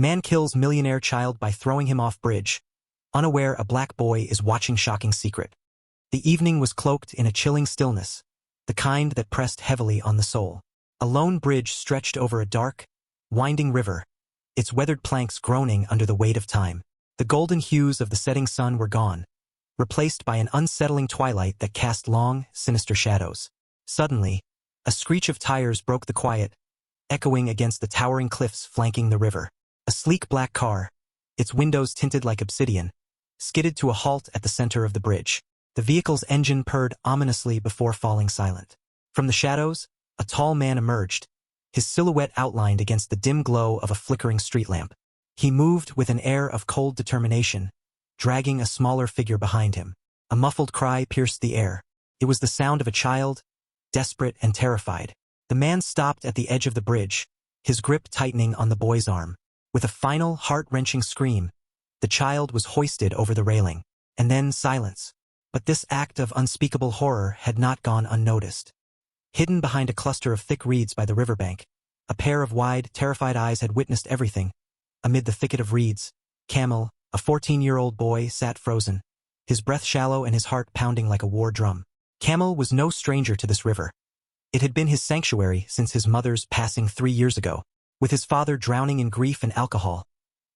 Man kills millionaire child by throwing him off bridge. Unaware a black boy is watching shocking secret. The evening was cloaked in a chilling stillness, the kind that pressed heavily on the soul. A lone bridge stretched over a dark, winding river, its weathered planks groaning under the weight of time. The golden hues of the setting sun were gone, replaced by an unsettling twilight that cast long, sinister shadows. Suddenly, a screech of tires broke the quiet, echoing against the towering cliffs flanking the river. A sleek black car, its windows tinted like obsidian, skidded to a halt at the center of the bridge. The vehicle's engine purred ominously before falling silent. From the shadows, a tall man emerged, his silhouette outlined against the dim glow of a flickering street lamp. He moved with an air of cold determination, dragging a smaller figure behind him. A muffled cry pierced the air. It was the sound of a child, desperate and terrified. The man stopped at the edge of the bridge, his grip tightening on the boy's arm. With a final, heart-wrenching scream, the child was hoisted over the railing. And then silence. But this act of unspeakable horror had not gone unnoticed. Hidden behind a cluster of thick reeds by the riverbank, a pair of wide, terrified eyes had witnessed everything. Amid the thicket of reeds, Camel, a 14-year-old boy, sat frozen, his breath shallow and his heart pounding like a war drum. Camel was no stranger to this river. It had been his sanctuary since his mother's passing 3 years ago. With his father drowning in grief and alcohol,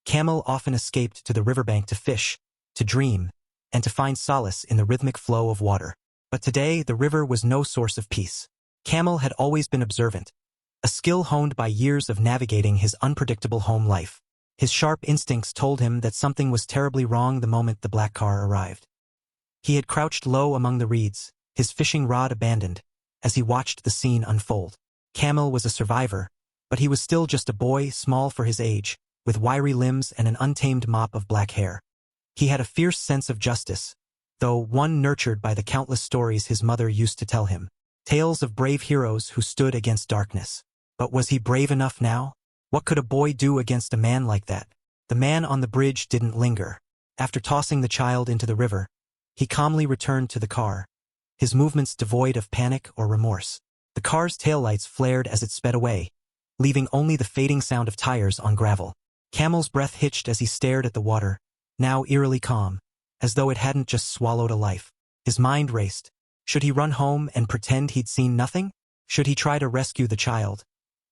Camel often escaped to the riverbank to fish, to dream, and to find solace in the rhythmic flow of water. But today, the river was no source of peace. Camel had always been observant, a skill honed by years of navigating his unpredictable home life. His sharp instincts told him that something was terribly wrong the moment the black car arrived. He had crouched low among the reeds, his fishing rod abandoned, as he watched the scene unfold. Camel was a survivor, but he was still just a boy, small for his age, with wiry limbs and an untamed mop of black hair. He had a fierce sense of justice, though one nurtured by the countless stories his mother used to tell him. Tales of brave heroes who stood against darkness. But was he brave enough now? What could a boy do against a man like that? The man on the bridge didn't linger. After tossing the child into the river, he calmly returned to the car, his movements devoid of panic or remorse. The car's taillights flared as it sped away, leaving only the fading sound of tires on gravel. Camel's breath hitched as he stared at the water, now eerily calm, as though it hadn't just swallowed a life. His mind raced. Should he run home and pretend he'd seen nothing? Should he try to rescue the child,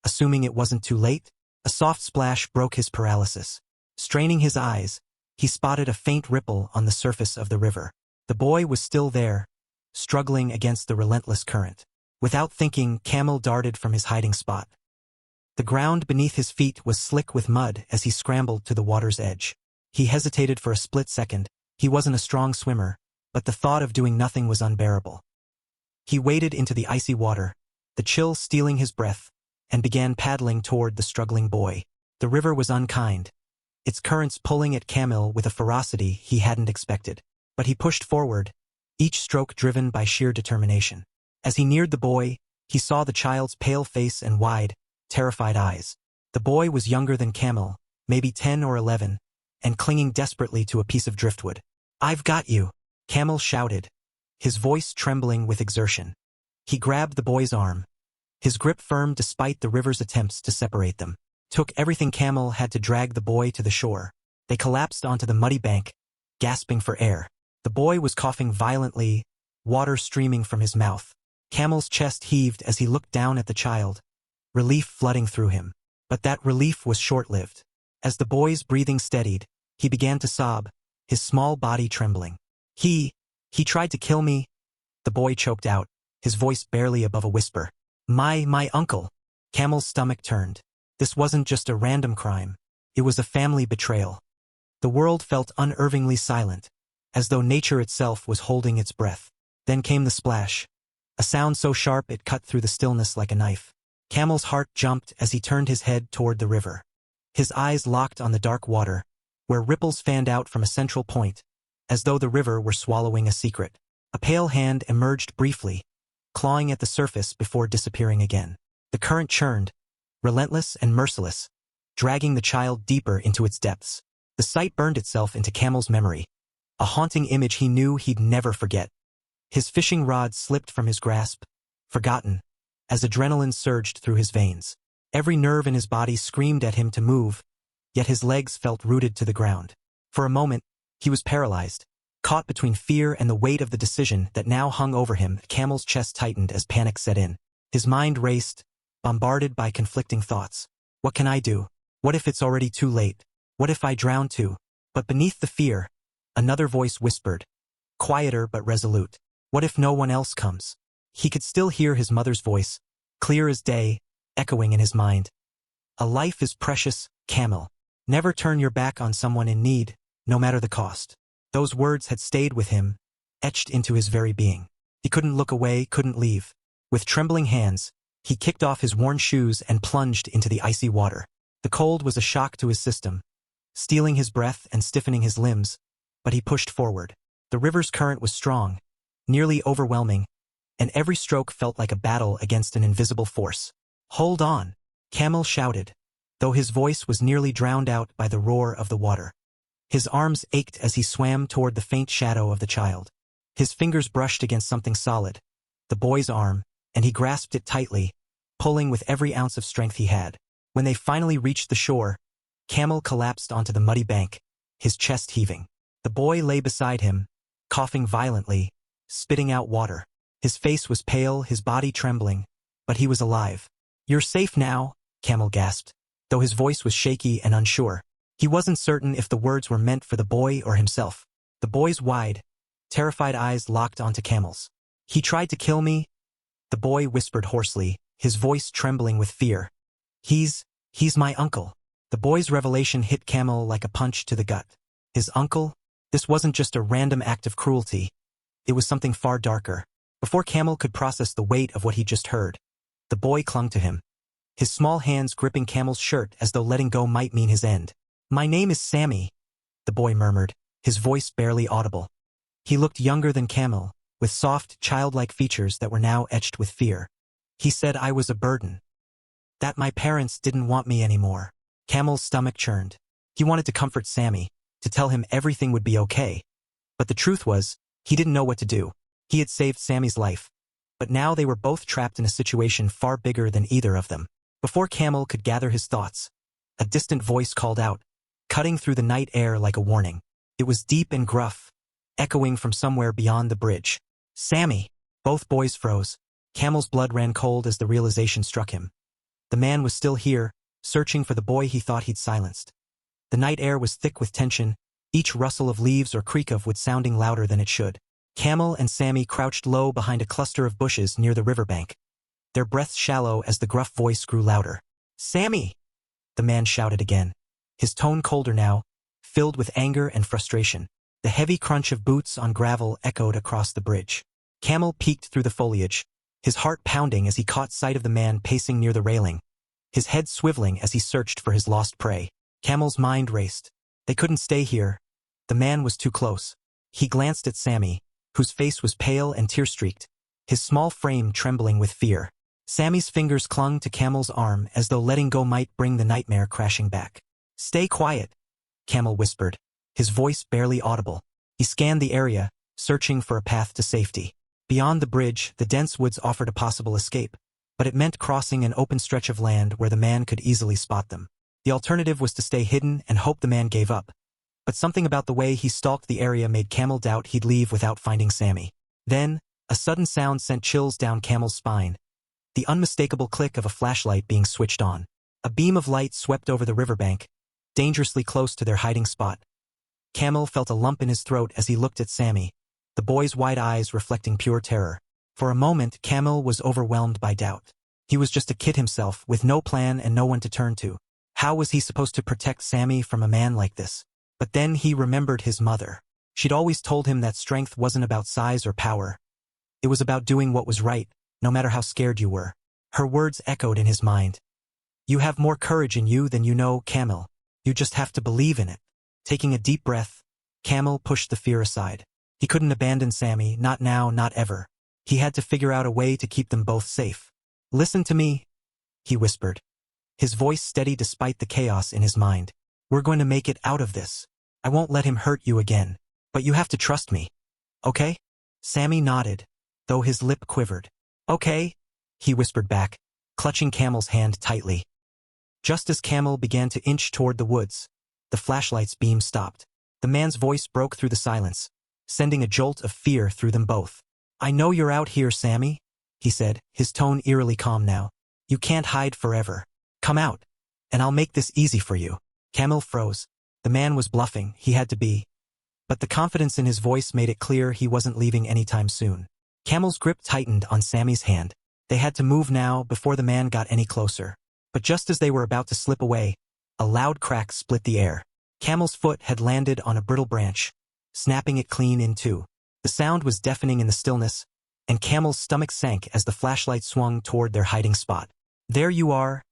assuming it wasn't too late? A soft splash broke his paralysis. Straining his eyes, he spotted a faint ripple on the surface of the river. The boy was still there, struggling against the relentless current. Without thinking, Camel darted from his hiding spot. The ground beneath his feet was slick with mud as he scrambled to the water's edge. He hesitated for a split second. He wasn't a strong swimmer, but the thought of doing nothing was unbearable. He waded into the icy water, the chill stealing his breath, and began paddling toward the struggling boy. The river was unkind, its currents pulling at Camel with a ferocity he hadn't expected. But he pushed forward, each stroke driven by sheer determination. As he neared the boy, he saw the child's pale face and wide, terrified eyes. The boy was younger than Camel, maybe 10 or 11, and clinging desperately to a piece of driftwood. "I've got you," Camel shouted, his voice trembling with exertion. He grabbed the boy's arm, his grip firm despite the river's attempts to separate them. Took everything Camel had to drag the boy to the shore. They collapsed onto the muddy bank, gasping for air. The boy was coughing violently, water streaming from his mouth. Camel's chest heaved as he looked down at the child, relief flooding through him. But that relief was short-lived. As the boy's breathing steadied, he began to sob, his small body trembling. He tried to kill me," the boy choked out, his voice barely above a whisper. My uncle." Camel's stomach turned. This wasn't just a random crime. It was a family betrayal. The world felt unervingly silent, as though nature itself was holding its breath. Then came the splash, a sound so sharp it cut through the stillness like a knife. Camel's heart jumped as he turned his head toward the river. His eyes locked on the dark water, where ripples fanned out from a central point, as though the river were swallowing a secret. A pale hand emerged briefly, clawing at the surface before disappearing again. The current churned, relentless and merciless, dragging the child deeper into its depths. The sight burned itself into Camel's memory, a haunting image he knew he'd never forget. His fishing rod slipped from his grasp, forgotten, as adrenaline surged through his veins. Every nerve in his body screamed at him to move, yet his legs felt rooted to the ground. For a moment, he was paralyzed, caught between fear and the weight of the decision that now hung over him. Camel's chest tightened as panic set in. His mind raced, bombarded by conflicting thoughts. What can I do? What if it's already too late? What if I drown too? But beneath the fear, another voice whispered, quieter but resolute. What if no one else comes? He could still hear his mother's voice, clear as day, echoing in his mind. A life is precious, Camel. Never turn your back on someone in need, no matter the cost. Those words had stayed with him, etched into his very being. He couldn't look away, couldn't leave. With trembling hands, he kicked off his worn shoes and plunged into the icy water. The cold was a shock to his system, stealing his breath and stiffening his limbs, but he pushed forward. The river's current was strong, nearly overwhelming, and every stroke felt like a battle against an invisible force. Hold on, Camel shouted, though his voice was nearly drowned out by the roar of the water. His arms ached as he swam toward the faint shadow of the child. His fingers brushed against something solid, the boy's arm, and he grasped it tightly, pulling with every ounce of strength he had. When they finally reached the shore, Camel collapsed onto the muddy bank, his chest heaving. The boy lay beside him, coughing violently, spitting out water. His face was pale, his body trembling, but he was alive. You're safe now, Camel gasped, though his voice was shaky and unsure. He wasn't certain if the words were meant for the boy or himself. The boy's wide, terrified eyes locked onto Camel's. He tried to kill me, the boy whispered hoarsely, his voice trembling with fear. He's my uncle. The boy's revelation hit Camel like a punch to the gut. His uncle? This wasn't just a random act of cruelty. It was something far darker. Before Camel could process the weight of what he just heard, the boy clung to him, his small hands gripping Camel's shirt as though letting go might mean his end. My name is Sammy, the boy murmured, his voice barely audible. He looked younger than Camel, with soft, childlike features that were now etched with fear. He said I was a burden. That my parents didn't want me anymore. Camel's stomach churned. He wanted to comfort Sammy, to tell him everything would be okay. But the truth was, he didn't know what to do. He had saved Sammy's life. But now they were both trapped in a situation far bigger than either of them. Before Camel could gather his thoughts, a distant voice called out, cutting through the night air like a warning. It was deep and gruff, echoing from somewhere beyond the bridge. Sammy! Both boys froze. Camel's blood ran cold as the realization struck him. The man was still here, searching for the boy he thought he'd silenced. The night air was thick with tension, each rustle of leaves or creak of wood sounding louder than it should. Camel and Sammy crouched low behind a cluster of bushes near the riverbank, their breaths shallow as the gruff voice grew louder. Sammy! The man shouted again, his tone colder now, filled with anger and frustration. The heavy crunch of boots on gravel echoed across the bridge. Camel peeked through the foliage, his heart pounding as he caught sight of the man pacing near the railing, his head swiveling as he searched for his lost prey. Camel's mind raced. They couldn't stay here. The man was too close. He glanced at Sammy, whose face was pale and tear-streaked, his small frame trembling with fear. Sammy's fingers clung to Camel's arm as though letting go might bring the nightmare crashing back. Stay quiet, Camel whispered, his voice barely audible. He scanned the area, searching for a path to safety. Beyond the bridge, the dense woods offered a possible escape, but it meant crossing an open stretch of land where the man could easily spot them. The alternative was to stay hidden and hope the man gave up. But something about the way he stalked the area made Camel doubt he'd leave without finding Sammy. Then, a sudden sound sent chills down Camel's spine. The unmistakable click of a flashlight being switched on. A beam of light swept over the riverbank, dangerously close to their hiding spot. Camel felt a lump in his throat as he looked at Sammy, the boy's wide eyes reflecting pure terror. For a moment, Camel was overwhelmed by doubt. He was just a kid himself, with no plan and no one to turn to. How was he supposed to protect Sammy from a man like this? But then he remembered his mother. She'd always told him that strength wasn't about size or power. It was about doing what was right, no matter how scared you were. Her words echoed in his mind. You have more courage in you than you know, Camel. You just have to believe in it. Taking a deep breath, Camel pushed the fear aside. He couldn't abandon Sammy, not now, not ever. He had to figure out a way to keep them both safe. Listen to me, he whispered, his voice steady despite the chaos in his mind. We're going to make it out of this. I won't let him hurt you again. But you have to trust me. Okay? Sammy nodded, though his lip quivered. Okay, he whispered back, clutching Camel's hand tightly. Just as Camel began to inch toward the woods, The flashlight's beam stopped. The man's voice broke through the silence, sending a jolt of fear through them both. "I know you're out here, Sammy," he said, his tone eerily calm now. "You can't hide forever. Come out, and I'll make this easy for you." Camille froze. The man was bluffing, he had to be. But the confidence in his voice made it clear he wasn't leaving anytime soon. Camel's grip tightened on Sammy's hand. They had to move now before the man got any closer. But just as they were about to slip away, a loud crack split the air. Camel's foot had landed on a brittle branch, snapping it clean in two. The sound was deafening in the stillness, and Camel's stomach sank as the flashlight swung toward their hiding spot. "There you are,"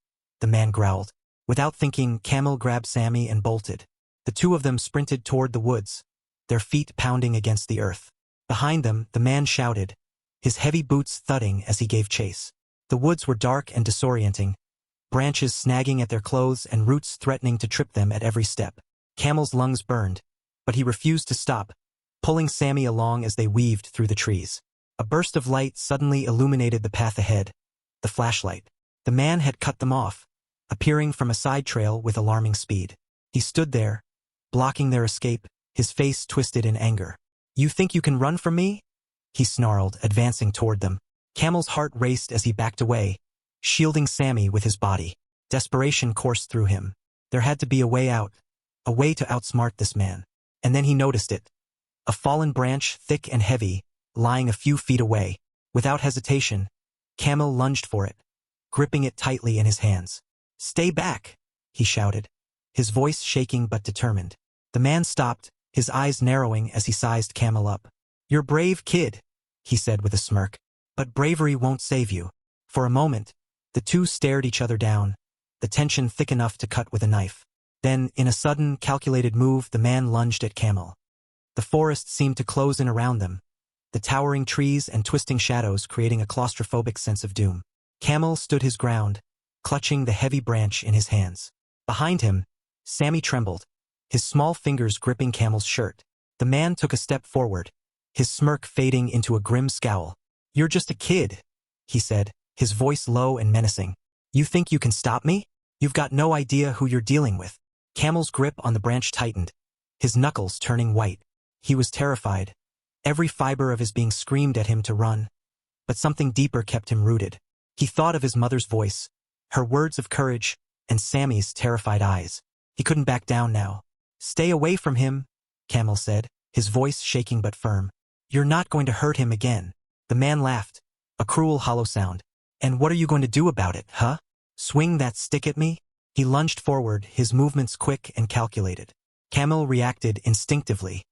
the man growled. Without thinking, Camel grabbed Sammy and bolted. The two of them sprinted toward the woods, their feet pounding against the earth. Behind them, the man shouted, his heavy boots thudding as he gave chase. The woods were dark and disorienting, branches snagging at their clothes and roots threatening to trip them at every step. Camel's lungs burned, but he refused to stop, pulling Sammy along as they weaved through the trees. A burst of light suddenly illuminated the path ahead, the flashlight. The man had cut them off, appearing from a side trail with alarming speed. He stood there, blocking their escape, his face twisted in anger. "You think you can run from me?" he snarled, advancing toward them. Camel's heart raced as he backed away, shielding Sammy with his body. Desperation coursed through him. There had to be a way out, a way to outsmart this man. And then he noticed it. A fallen branch, thick and heavy, lying a few feet away. Without hesitation, Camel lunged for it, gripping it tightly in his hands. "Stay back," he shouted, his voice shaking but determined. The man stopped, his eyes narrowing as he sized Camel up. "You're brave, kid," he said with a smirk, "but bravery won't save you." For a moment, the two stared each other down, the tension thick enough to cut with a knife. Then, in a sudden, calculated move, the man lunged at Camel. The forest seemed to close in around them, the towering trees and twisting shadows creating a claustrophobic sense of doom. Camel stood his ground, clutching the heavy branch in his hands. Behind him, Sammy trembled, his small fingers gripping Camel's shirt. The man took a step forward, his smirk fading into a grim scowl. "You're just a kid," he said, his voice low and menacing. "You think you can stop me? You've got no idea who you're dealing with." Camel's grip on the branch tightened, his knuckles turning white. He was terrified. Every fiber of his being screamed at him to run. But something deeper kept him rooted. He thought of his mother's voice, her words of courage, and Sammy's terrified eyes. He couldn't back down now. "Stay away from him," Camel said, his voice shaking but firm. "You're not going to hurt him again." The man laughed, a cruel hollow sound. "And what are you going to do about it, huh? Swing that stick at me?" He lunged forward, his movements quick and calculated. Camel reacted instinctively.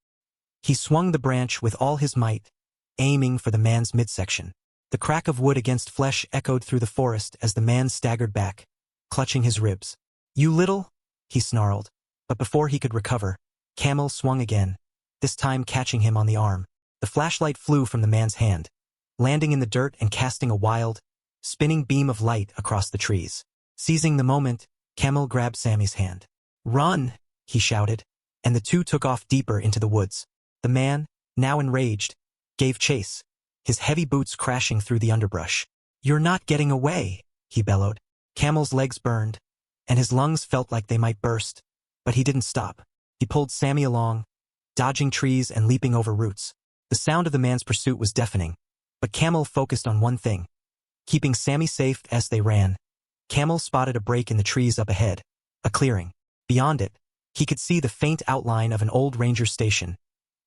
He swung the branch with all his might, aiming for the man's midsection. The crack of wood against flesh echoed through the forest as the man staggered back, clutching his ribs. "You little," he snarled. But before he could recover, Camel swung again, this time catching him on the arm. The flashlight flew from the man's hand, landing in the dirt and casting a wild, spinning beam of light across the trees. Seizing the moment, Camel grabbed Sammy's hand. "Run!" he shouted, and the two took off deeper into the woods. The man, now enraged, gave chase, his heavy boots crashing through the underbrush. "You're not getting away," he bellowed. Camel's legs burned, and his lungs felt like they might burst, but he didn't stop. He pulled Sammy along, dodging trees and leaping over roots. The sound of the man's pursuit was deafening, but Camel focused on one thing, keeping Sammy safe as they ran. Camel spotted a break in the trees up ahead, a clearing. Beyond it, he could see the faint outline of an old ranger station,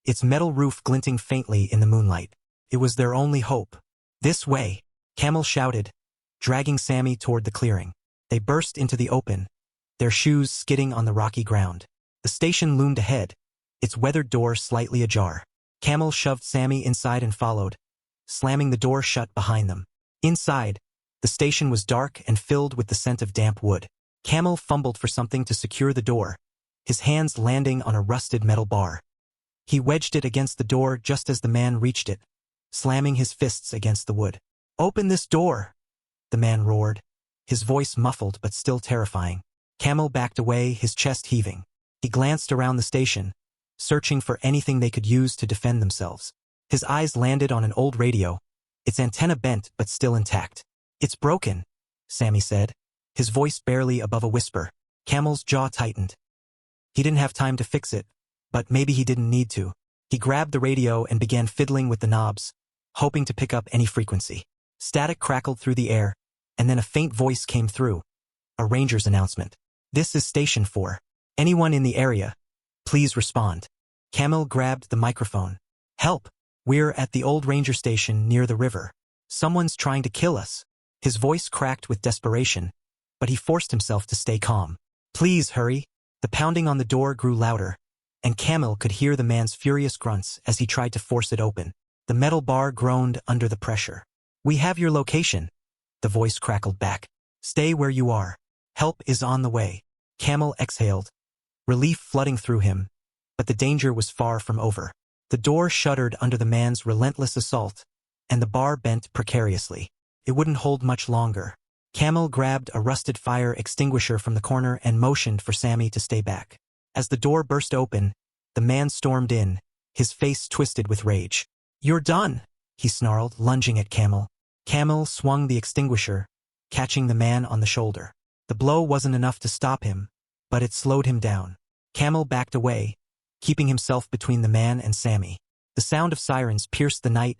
its metal roof glinting faintly in the moonlight. It was their only hope. "This way!" Camel shouted, dragging Sammy toward the clearing. They burst into the open, their shoes skidding on the rocky ground. The station loomed ahead, its weathered door slightly ajar. Camel shoved Sammy inside and followed, slamming the door shut behind them. Inside, the station was dark and filled with the scent of damp wood. Camel fumbled for something to secure the door, his hands landing on a rusted metal bar. He wedged it against the door just as the man reached it, slamming his fists against the wood. "Open this door!" the man roared, his voice muffled but still terrifying. Camel backed away, his chest heaving. He glanced around the station, searching for anything they could use to defend themselves. His eyes landed on an old radio, its antenna bent but still intact. "It's broken," Sammy said, his voice barely above a whisper. Camel's jaw tightened. He didn't have time to fix it, but maybe he didn't need to. He grabbed the radio and began fiddling with the knobs, hoping to pick up any frequency. Static crackled through the air, and then a faint voice came through. A ranger's announcement. "This is Station 4. Anyone in the area, please respond." Camel grabbed the microphone. "Help! We're at the old ranger station near the river. Someone's trying to kill us." His voice cracked with desperation, but he forced himself to stay calm. "Please hurry." The pounding on the door grew louder, and Camel could hear the man's furious grunts as he tried to force it open. The metal bar groaned under the pressure. "We have your location," the voice crackled back. "Stay where you are. Help is on the way." Camel exhaled, relief flooding through him, but the danger was far from over. The door shuddered under the man's relentless assault, and the bar bent precariously. It wouldn't hold much longer. Camel grabbed a rusted fire extinguisher from the corner and motioned for Sammy to stay back. As the door burst open, the man stormed in, his face twisted with rage. "You're done," he snarled, lunging at Camel. Camel swung the extinguisher, catching the man on the shoulder. The blow wasn't enough to stop him, but it slowed him down. Camel backed away, keeping himself between the man and Sammy. The sound of sirens pierced the night,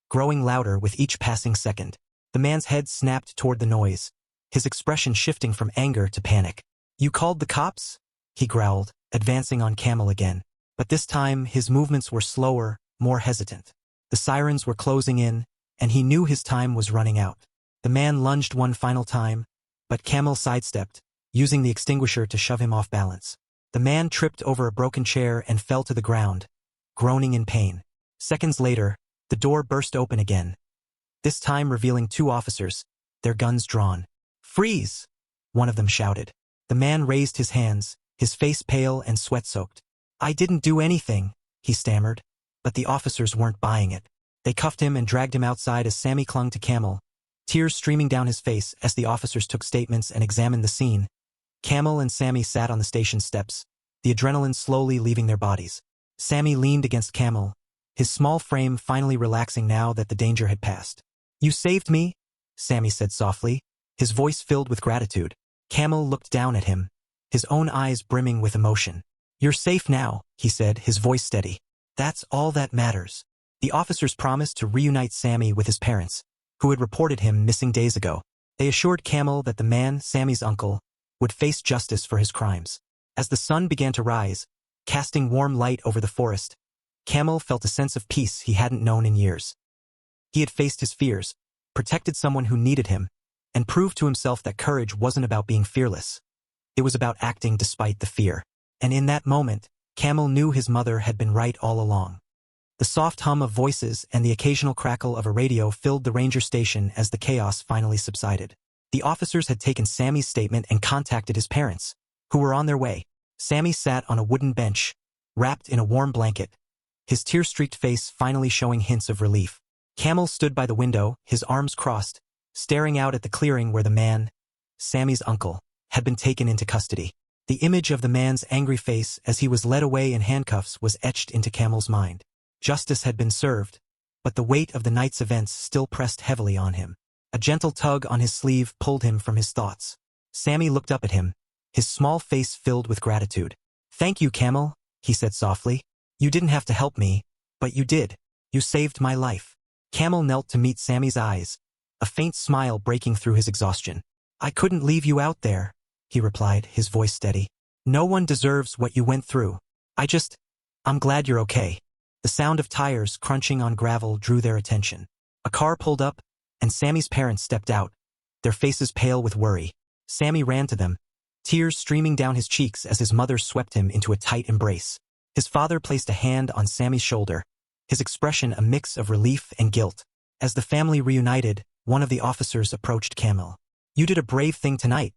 growing louder with each passing second. The man's head snapped toward the noise, his expression shifting from anger to panic. "You called the cops?" he growled, advancing on Camel again. But this time his movements were slower, more hesitant. The sirens were closing in, and he knew his time was running out. The man lunged one final time, but Camel sidestepped, using the extinguisher to shove him off balance. The man tripped over a broken chair and fell to the ground, groaning in pain. Seconds later, the door burst open again, this time revealing two officers, their guns drawn. "Freeze!" one of them shouted. The man raised his hands, his face pale and sweat-soaked. "I didn't do anything," he stammered, but the officers weren't buying it. They cuffed him and dragged him outside as Sammy clung to Camel, tears streaming down his face as the officers took statements and examined the scene. Camel and Sammy sat on the station steps, the adrenaline slowly leaving their bodies. Sammy leaned against Camel, his small frame finally relaxing now that the danger had passed. "You saved me," Sammy said softly, his voice filled with gratitude. Camel looked down at him, his own eyes brimming with emotion. "You're safe now," he said, his voice steady. "That's all that matters." The officers promised to reunite Sammy with his parents, who had reported him missing days ago. They assured Camel that the man, Sammy's uncle, would face justice for his crimes. As the sun began to rise, casting warm light over the forest, Camel felt a sense of peace he hadn't known in years. He had faced his fears, protected someone who needed him, and proved to himself that courage wasn't about being fearless. It was about acting despite the fear. And in that moment, Camel knew his mother had been right all along. The soft hum of voices and the occasional crackle of a radio filled the ranger station as the chaos finally subsided. The officers had taken Sammy's statement and contacted his parents, who were on their way. Sammy sat on a wooden bench, wrapped in a warm blanket, his tear-streaked face finally showing hints of relief. Camel stood by the window, his arms crossed, staring out at the clearing where the man, Sammy's uncle, had been taken into custody. The image of the man's angry face as he was led away in handcuffs was etched into Camel's mind. Justice had been served, but the weight of the night's events still pressed heavily on him. A gentle tug on his sleeve pulled him from his thoughts. Sammy looked up at him, his small face filled with gratitude. "Thank you, Camel," he said softly. "You didn't have to help me, but you did. You saved my life." Camel knelt to meet Sammy's eyes, a faint smile breaking through his exhaustion. "I couldn't leave you out there," he replied, his voice steady. "No one deserves what you went through. I'm glad you're okay." The sound of tires crunching on gravel drew their attention. A car pulled up, and Sammy's parents stepped out, their faces pale with worry. Sammy ran to them, tears streaming down his cheeks as his mother swept him into a tight embrace. His father placed a hand on Sammy's shoulder, his expression a mix of relief and guilt. As the family reunited, one of the officers approached Camel. "You did a brave thing tonight,"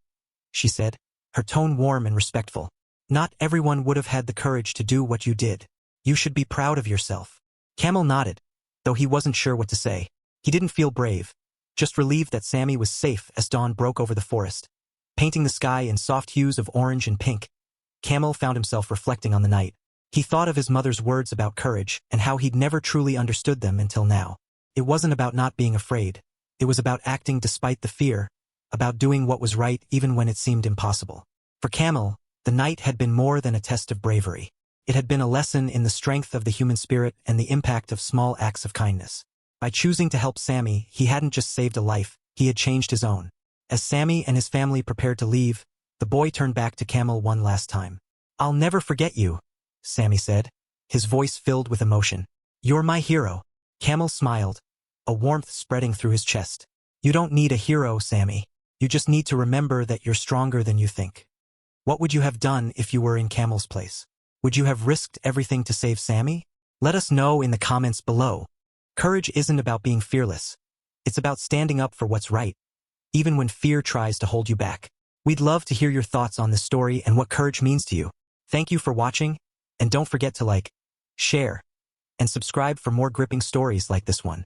she said, her tone warm and respectful. "Not everyone would have had the courage to do what you did. You should be proud of yourself." Camel nodded, though he wasn't sure what to say. He didn't feel brave, just relieved that Sammy was safe as dawn broke over the forest. Painting the sky in soft hues of orange and pink, Camel found himself reflecting on the night. He thought of his mother's words about courage and how he'd never truly understood them until now. It wasn't about not being afraid. It was about acting despite the fear, about doing what was right even when it seemed impossible. For Camel, The night had been more than a test of bravery. It had been a lesson in the strength of the human spirit and the impact of small acts of kindness. By choosing to help Sammy, he hadn't just saved a life, he had changed his own. As Sammy and his family prepared to leave, the boy turned back to Camel one last time. "I'll never forget you," Sammy said, his voice filled with emotion. "You're my hero." Camel smiled, a warmth spreading through his chest. "You don't need a hero, Sammy. You just need to remember that you're stronger than you think." What would you have done if you were in Camel's place? Would you have risked everything to save Sammy? Let us know in the comments below. Courage isn't about being fearless. It's about standing up for what's right, even when fear tries to hold you back. We'd love to hear your thoughts on this story and what courage means to you. Thank you for watching, and don't forget to like, share, and subscribe for more gripping stories like this one.